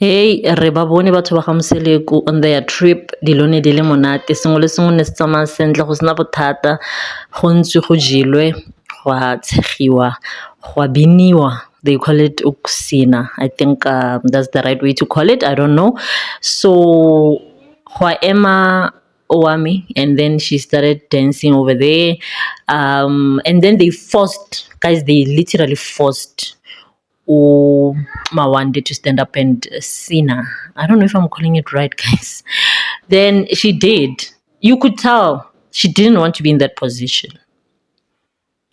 Hey, re ba bone batho ba ga Moseleku on their trip dilone di le monate sengwe le sengwe ne se tsamaya sentle go sena bothata go ntse go jelwe go a tshegiwa go a biniwa. They call it ukusina. I think that's the right way to call it. I don't know. So go a ema Owami, and then she started dancing over there. And then they forced, guys, they literally forced Mawande to stand up and sing. I don't know if I'm calling it right, guys. Then she did. You could tell she didn't want to be in that position.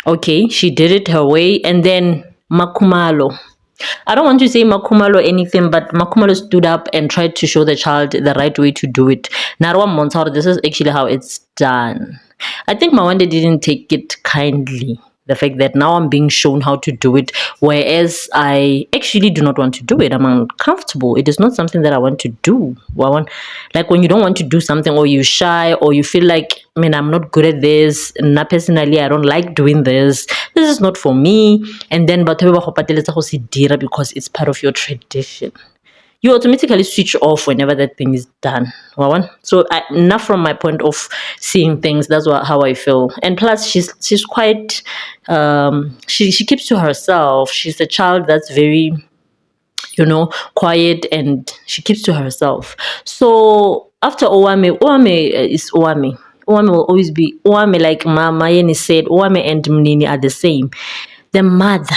Okay, she did it her way. And then Makumalo. I don't want to say Makumalo anything, but Makumalo stood up and tried to show the child the right way to do it. Narwa Montaro, this is actually how it's done. I think Mawande didn't take it kindly. The fact that now I'm being shown how to do it, whereas I actually do not want to do it. I'm uncomfortable. It is not something that I want to do. Like when you don't want to do something, or you're shy, or you feel like, man, I'm not good at this. And personally, I don't like doing this. This is not for me. And then, because it's part of your tradition, you automatically switch off whenever that thing is done. So enough from my point of seeing things. That's how I feel. And plus, she's quite. She keeps to herself. She's a child that's very, quiet, and she keeps to herself. So after Owame is Owame. Owame will always be Owame. Like Mama Yeni said, Owame and Mnini are the same. The mother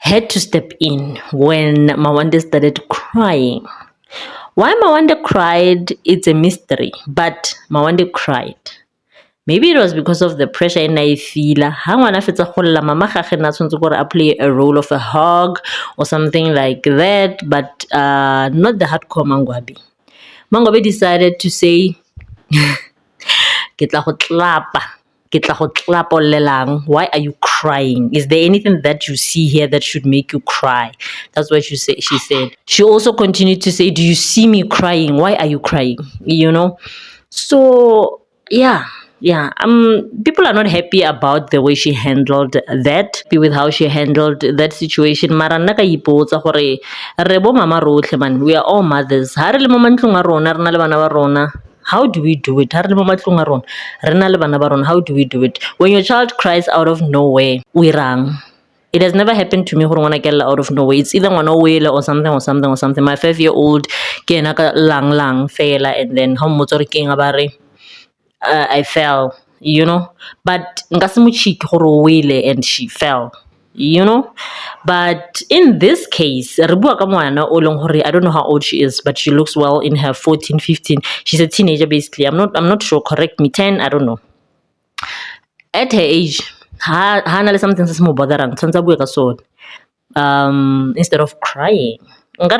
had to step in when Mawande started crying. Why Mawande cried, it's a mystery, but Mawande cried. Maybe it was because of the pressure in Naifila. Mama play a role of a hog or something like that, but not the hardcore Mangwabi. Mangwabi decided to say, why are you crying? Is there anything that you see here that should make you cry? That's what she said. She also continued to say, do you see me crying? Why are you crying? So yeah, people are not happy about the way she handled that, with how she handled that situation. Mara nna ka ipotsa gore re bo mama rotlhe man, we are all mothers. Ha re le mo mantlong a rona re na le bana ba rona, how do we do it? How do we do it? When your child cries out of nowhere, we rang. It has never happened to me when get out of nowhere. It's either one or something. My 5-year-old lang fela, and then how motor king abare I fell, but and she fell. But in this case, I don't know how old she is, but she looks well in her 14, 15. She's a teenager basically. I'm not sure, correct me, 10, I don't know. At her age, something instead of crying. With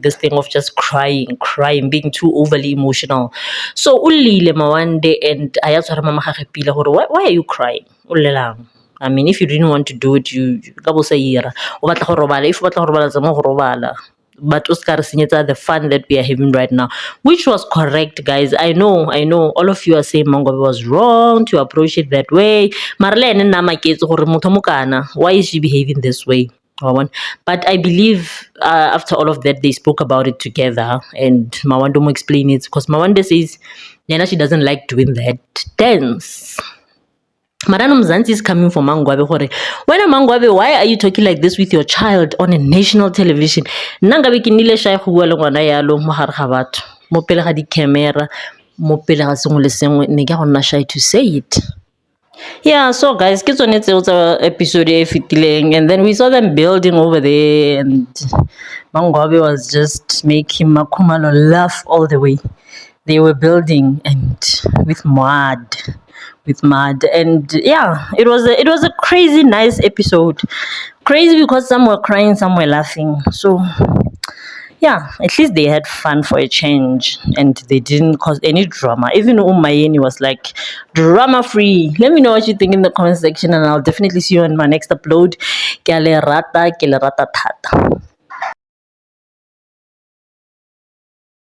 this thing of just crying, being too overly emotional. So ulile Mawande and why are you crying? I mean, if you didn't want to do it, but Oscar the fun that we are having right now, which was correct, guys. I know all of you are saying Mangobe was wrong to approach it that way. Why is she behaving this way? But I believe after all of that, they spoke about it together, and Mawande will explain it, because Mawande says she doesn't like doing that dance. Marano Mzansi is coming from Mangwabe. When Mangwabe, why are you talking like this with your child on a national television? Nangabe kinile shay huwalo ngwana yalo mohar khabat. Mopele ga di camera, mopele ga sengwe le sengwe, ne ke gonna shy to say it. Yeah, so guys, kids on it episode and then we saw them building over there, and Mangwabe was just making Makumalo laugh all the way. They were building and with mud, and yeah, it was a crazy nice episode. Crazy because some were crying, some were laughing. So yeah, at least they had fun for a change, and they didn't cause any drama. Even Umayeni was like drama free. Let me know what you think in the comment section, and I'll definitely see you on my next upload. Ke le rata thata.